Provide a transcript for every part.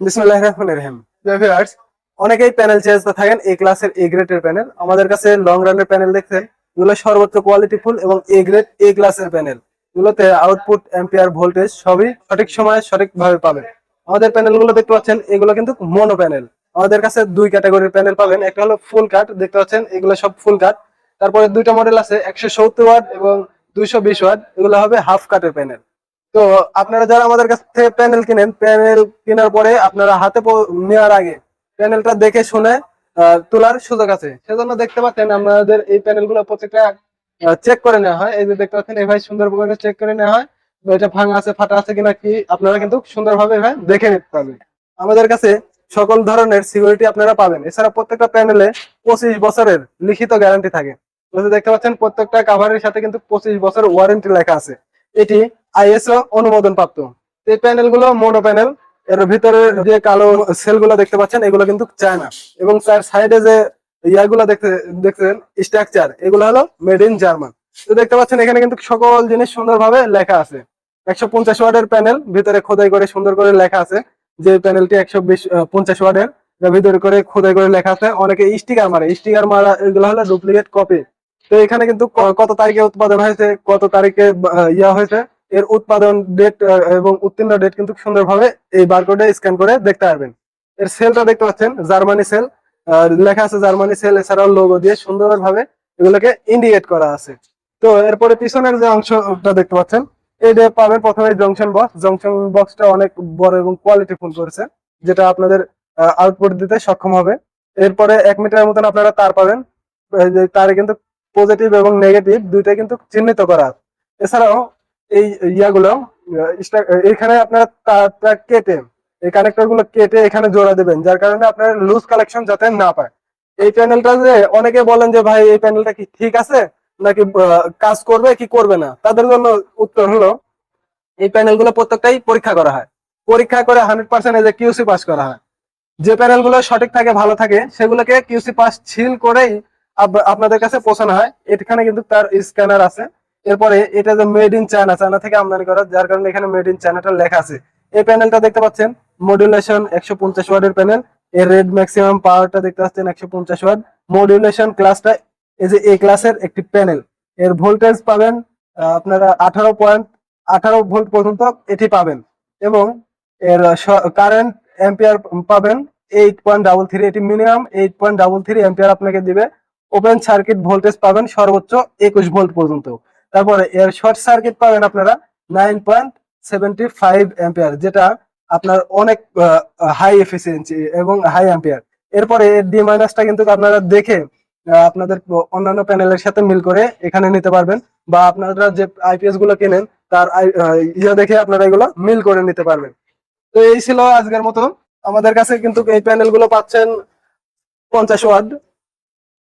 বিসমিল্লাহির রহমানির রহিম। ভিউয়ার্স, অনেকেই প্যানেল চেঞ্জতে থাকেন এ ক্লাসের এ গ্রেডের প্যানেল। আমাদের কাছে লং রানের প্যানেল দেখছেন, এগুলো সর্বোচ্চ কোয়ালিটিফুল এবং এ গ্রেড এ ক্লাসের প্যানেল। এগুলোতে আউটপুট, অ্যাম্পিয়ার, ভোল্টেজ সবই সঠিক সময়ে সঠিকভাবে পাবেন। আমাদের প্যানেলগুলো দেখতে পাচ্ছেন, এগুলো কিন্তু মোনো প্যানেল। আমাদের কাছে দুই ক্যাটাগরির প্যানেল পাবেন, একটা হলো ফুল কাট, দেখতে পাচ্ছেন এগুলো সব ফুল কাট। তারপরে দুইটা মডেল আছে, 170 ওয়াট এবং 220 ওয়াট, এগুলো হবে হাফ কাটের প্যানেল। তো আপনারা যারা আমাদের কাছ থেকে প্যানেল কিনেন, প্যানেল কেনার পরে আপনারা হাতে নেওয়ার আগে প্যানেলটা দেখে শুনে তোলার সুযোগ আছে। সেজন্য দেখতে পাচ্ছেন আমাদের এই প্যানেলগুলো প্রত্যেকটা চেক করে নেওয়া হয়। এই যে দেখতে পাচ্ছেন, এই ভাই সুন্দর করে চেক করে নেওয়া হয়, তো এটা ভাঙা আছে, ফাটা আছে কিনা কি আপনারা কিন্তু সুন্দরভাবে ভাই দেখে নিতে পারবেন। আমাদের কাছে সকল ধরনের সিকিউরিটি আপনারা পাবেন। এছাড়া প্রত্যেকটা প্যানেলে 25 বছরের লিখিত গ্যারান্টি থাকে। দেখতে পাচ্ছেন প্রত্যেকটা কাভারের সাথে কিন্তু 25 বছর ওয়ারেন্টি লেখা আছে। এটি আইএসও অনুমোদন প্রাপ্ত। এই প্যানেল গুলো মোনো প্যানেল। এর ভিতরে যে কালো সেল গুলো দেখতে পাচ্ছেন, এগুলো কিন্তু চায়না, এবং তার সাইডে যে ইয়াগুলো দেখছেন স্ট্রাকচার, এগুলো হলো মেড ইন জার্মান। তো দেখতে পাচ্ছেন এখানে কিন্তু সকল জিনিস সুন্দরভাবে লেখা আছে। 150 ওয়াটের প্যানেল, ভিতরে খোদাই করে সুন্দর করে লেখা আছে যে প্যানেলটি 150 ওয়াটের, ভিতরে করে খোদাই করে লেখা আছে। অনেকে স্টিকার মারা, এগুলো হলো ডুপ্লিকেট কপি। তো এখানে কিন্তু কত তারিখে উৎপাদন হয়েছে, কত তারিখে ইয়া হয়েছে, এর উৎপাদন ডেট এবং উত্তীর্ণ ডেট কিন্তু সুন্দরভাবে এই বারকোডে স্ক্যান করে দেখতে পারবেন। এর সেলটা দেখতে পাচ্ছেন জার্মানি সেল, লেখা আছে জার্মানি সেল, এছাড়াও লোগো দিয়ে সুন্দরভাবে এগুলোকে ইন্ডিকেট করা আছে। তো এরপরে পিছনের যে অংশটা দেখতে পাচ্ছেন, এইটা পাবেন প্রথমে জংশন বক্সটা অনেক বড় এবং কোয়ালিটিফুল করেছে, যেটা আপনাদের আউটপুট দিতে সক্ষম হবে। এরপরে 1 মিটারের মতন আপনারা তার পাবেন। এই যে তারে কিন্তু পজিটিভ এবং নেগেটিভ দুইটাই কিন্তু চিহ্নিত করা আছে। এছাড়াও এই ইয়াগুলো এখানে আপনারা তারটা কেটে, এই কানেক্টর গুলো কেটে এখানে জোড়া দেবেন, যার কারণে আপনার লুজ কালেকশন যাতে না পায়। এই প্যানেলটা যে অনেকে বলেন যে ভাই এই প্যানেলটা কি ঠিক আছে নাকি কাজ করবে কি করবে না, তাদের জন্য উত্তর হলো এই প্যানেলগুলো প্রত্যেকটাই পরীক্ষা করা হয়। পরীক্ষা করে 100% এই যে কিউসি পাস করা হয়। যে প্যানেলগুলো সঠিক থাকে, ভালো থাকে, সেগুলোকে কিউসি পাস সিল করেই আপনাদের কাছে পৌঁছানো হয়। এখানে কিন্তু তার স্ক্যানার আছে। এরপরে এটা যে মেড ইন চায়না, চায়না থেকে আমদানি করা, যার কারণে এখানে মেড ইন চায়নাটা লেখা আছে। এই প্যানেলটা দেখতে পাচ্ছেন মডুলেশন 150 ওয়াটের প্যানেল। এর রেড ম্যাক্সিমাম পাওয়ারটা দেখতে পাচ্ছেন 150 ওয়াট। মডুলেশন ক্লাসটা এই যে এ ক্লাসের একটি প্যানেল। এর ভোল্টেজ পাবেন আপনারা 18.18 ভোল্ট পর্যন্ত এটি পাবেন, এবং এর কারেন্ট অ্যাম্পিয়ার পাবেন 8.33। এটি মিনিমাম 8.33 অ্যাম্পিয়ার আপনাকে দিবে। ওপেন সার্কিট ভোল্টেজ পাবেন সর্বোচ্চ 21 ভোল্ট পর্যন্ত। তারপরে এর শর্ট সার্কিট পাবেন আপনারা 9.75 অ্যাম্পিয়ার, যেটা আপনার অনেক হাই এফিসিয়েন্সি এবং হাই অ্যাম্পিয়ার। এরপরে এর ডি মাইনাসটা কিন্তু আপনারা দেখে আপনাদের অন্যান্য প্যানেলের সাথে মিল করে এখানে নিতে পারবেন, বা আপনারা যে আইপিএস গুলো কেনেন তার ইয়ে দেখে আপনারা এগুলো মিল করে নিতে পারবেন। তো এই ছিল আজকের মতো। আমাদের কাছে কিন্তু এই প্যানেল গুলো পাচ্ছেন 50 watt,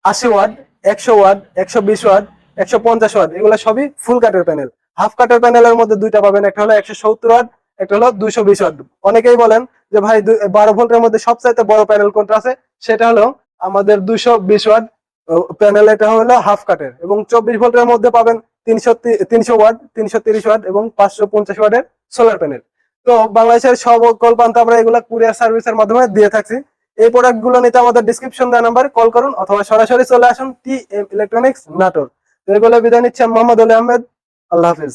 80 watt, 100 watt, 120 watt, 150 watt, এগুলো সবই ফুল কাটের প্যানেল। হাফ কাটের প্যানেলের মধ্যে দুইটা পাবেন, একটা হলো 170 ওয়াট, একটা হলো 220 ওয়াট। অনেকেই বলেন যে ভাই 12 ভোল্টের মধ্যে সবচাইতে বড় প্যানেল কোনটা আছে, সেটা হলো আমাদের 220 ওয়াট প্যানেল। এটা হলো হাফ কাটের। এবং 24 ভোল্টের মধ্যে পাবেন 300 ওয়াট, 330 ওয়াট এবং 550 ওয়াটের সোলার প্যানেল। তো বাংলাদেশের সকল প্রান্তে আমরা এগুলা কুরিয়ার সার্ভিসের মাধ্যমে দিয়ে থাকছি। এই প্রোডাক্ট গুলো নিতে আমাদের ডিসক্রিপশন দেওয়া নাম্বারে কল করুন, অথবা সরাসরি চলে আসুন টি এম ইলেকট্রনিক্স নাটোর। এগুলো বিদায় নিচ্ছি, মোহাম্মদ আলী আহমেদ। আল্লাহ হাফিজ।